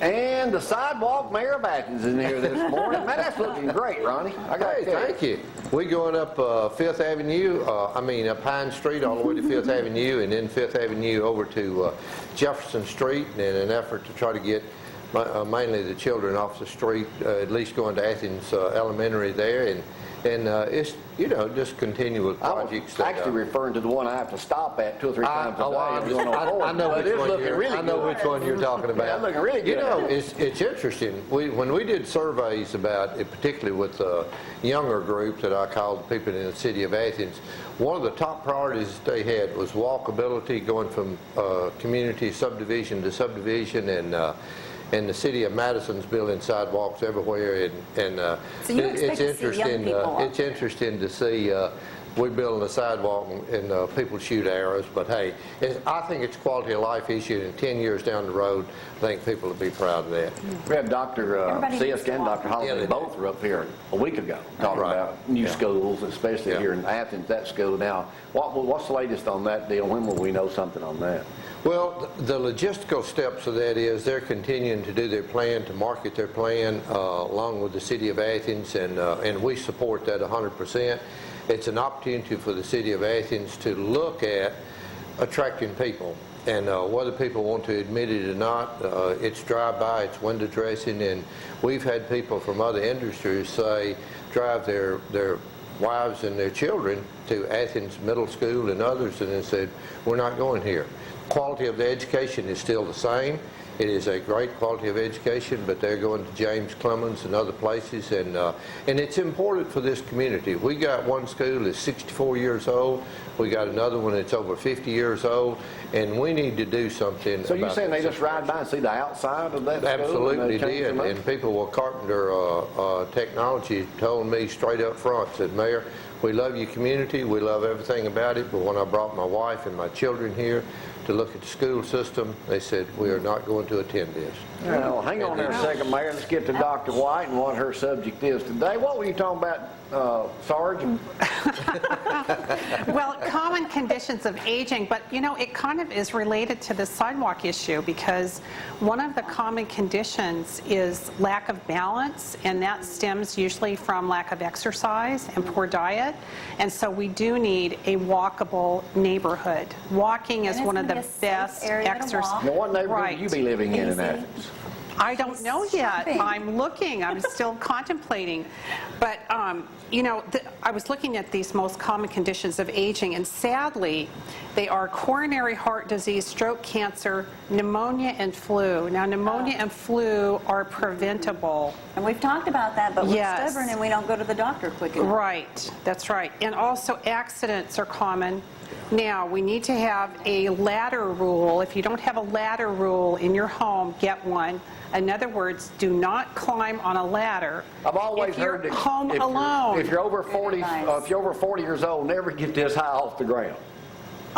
And the sidewalk mayor of Athens is in here this morning. Man, that's looking great, Ronnie. Hey, thank you. We're going up 5th Avenue, Pine Street all the way to 5th Avenue, and then 5th Avenue over to Jefferson Street in an effort to try to get mainly the children off the street, at least going to Athens Elementary there. And it's, just continual projects. I was actually referring to the one I have to stop at 2 or 3 times a day. I know which one you're talking about. Yeah, looking really good. It's interesting. When we did surveys about it, particularly with younger groups that I called people in the city of Athens, one of the top priorities that they had was walkability, going from community subdivision to subdivision, and the city of Madison's building sidewalks everywhere, and So you expect to see young people it's interesting to see we're building a sidewalk and people shoot arrows, but hey, I think it's a quality of life issue, and 10 years down the road, I think people will be proud of that. We had Dr. Sisk and Dr. Holiday both were up here a week ago talking about new schools, especially here in Athens, that school. Now, what's the latest on that deal? When will we know something on that? Well, the logistical steps of that is they're continuing to do their plan, to market their plan along with the city of Athens, and we support that 100%. It's an opportunity for the city of Athens to look at attracting people, and whether people want to admit it or not, it's drive-by, it's window dressing, and we've had people from other industries drive their wives and their children to Athens Middle School and others, and they said, we're not going here. Quality of the education is still the same. It is a great quality of education, but they're going to James Clemens and other places, and it's important for this community. We got one school that's 64 years old. We got another one that's over 50 years old, and we need to do something. So you're saying they just ride by and see the outside of that school? Absolutely did, and people with Carpenter Technology told me straight up front, said, Mayor, we love your community, we love everything about it, but when I brought my wife and my children here to look at the school system, they said, we are not going to attend this. Well, hang on there a second, Mayor. Let's get to Dr. White and what her subject is today. What were you talking about, Sarge? Well, common conditions of aging, but it kind of is related to the sidewalk issue, because one of the common conditions is lack of balance, and that stems usually from lack of exercise and poor diet. And so we do need a walkable neighborhood. Walking is one of the best exercise. Well, what neighborhood would you be living in Athens? I don't know yet. I'm looking. I'm still contemplating. But, I was looking at these most common conditions of aging, and sadly, they are coronary heart disease, stroke, cancer, pneumonia, and flu. Now, pneumonia and flu are preventable. And we've talked about that, but we're stubborn and we don't go to the doctor quick enough. Right. That's right. And also, accidents are common. Now, we need to have a ladder rule. If you don't have a ladder rule in your home, get one. In other words, do not climb on a ladder. I've always heard that home alone. If you're over 40, if you're over 40 years old, never get this high off the ground.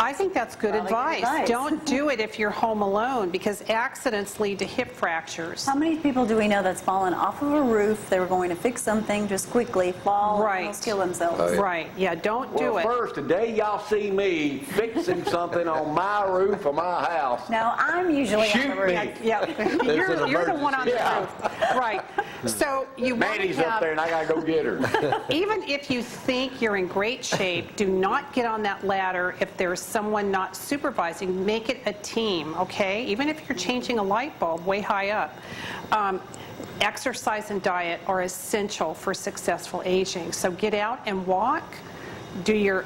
I think that's good advice. Don't do it if you're home alone, because accidents lead to hip fractures. How many people do we know that's fallen off of a roof, they were going to fix something, just quickly fall and almost kill themselves? Right, yeah, don't do it. Well, first, today y'all see me fixing something on my roof of my house. Now, I'm usually on the roof. Yeah, you're the one on the roof. Right. So you want to Maddie's up there and I got to go get her. Even if you think you're in great shape, do not get on that ladder if there's someone not supervising. Make it a team, okay? Even if you're changing a light bulb way high up. Exercise and diet are essential for successful aging. So get out and walk, do your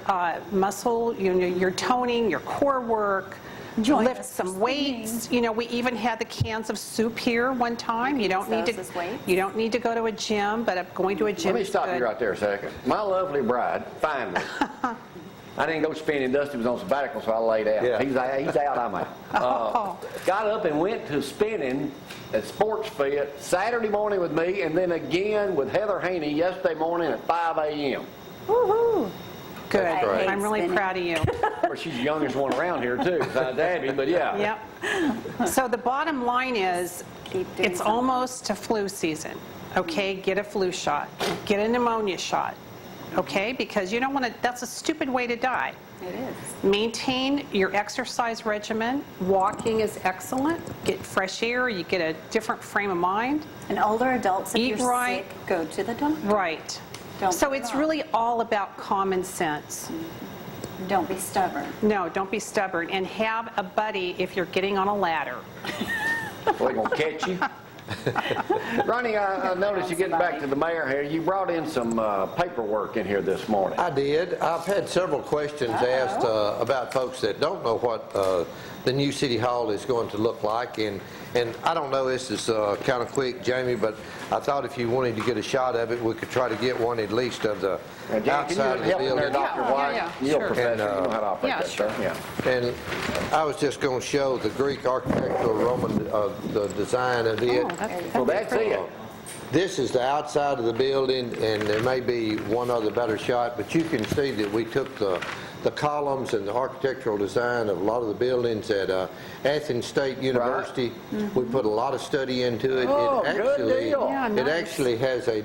muscle, your toning, your core work, lift some weights. We even had the cans of soup here one time. You don't need to go to a gym, but going to a gym. Let me stop you right there a second. My lovely bride, finally. I didn't go spinning. Dusty was on sabbatical, so I laid out. Yeah. He's out, I'm out. Got up and went to spinning at Sports Fit Saturday morning with me, and then again with Heather Haney yesterday morning at 5 a.m. Woohoo! Good. I'm really proud of you. Well, she's the youngest one around here, too, besides Abby, but yeah. Yep. So the bottom line is, it's almost to flu season. Okay, get a flu shot. Get a pneumonia shot. okay? Because you don't want to, that's a stupid way to die. It is. Maintain your exercise regimen. Walking is excellent. Get fresh air, you get a different frame of mind. And older adults, if Eat you're right. sick, go to the doctor. Right. Don't So put it it's off. really all about common sense. Don't be stubborn. No, don't be stubborn. And have a buddy if you're getting on a ladder. We're going to catch you. Ronnie, I noticed you getting back to the mayor here. You brought in some paperwork in here this morning. I did. I've had several questions asked about folks that don't know what the new city hall is going to look like, and I don't know, this is kind of quick, Jamie, but I thought if you wanted to get a shot of it, we could try to get one at least of the Jamie, outside of can you the help there, building. Dr. White? yeah, You're sure. a professor. And, You know how to operate yeah, that, sure. sir. Yeah. And I was just going to show the Greek architectural Roman, the design of it. Oh, that's So that's it. This is the outside of the building, and there may be one other better shot, but you can see that we took the columns and the architectural design of a lot of the buildings at Athens State University. We put a lot of study into it. Oh, good deal. Yeah, It nice. actually has a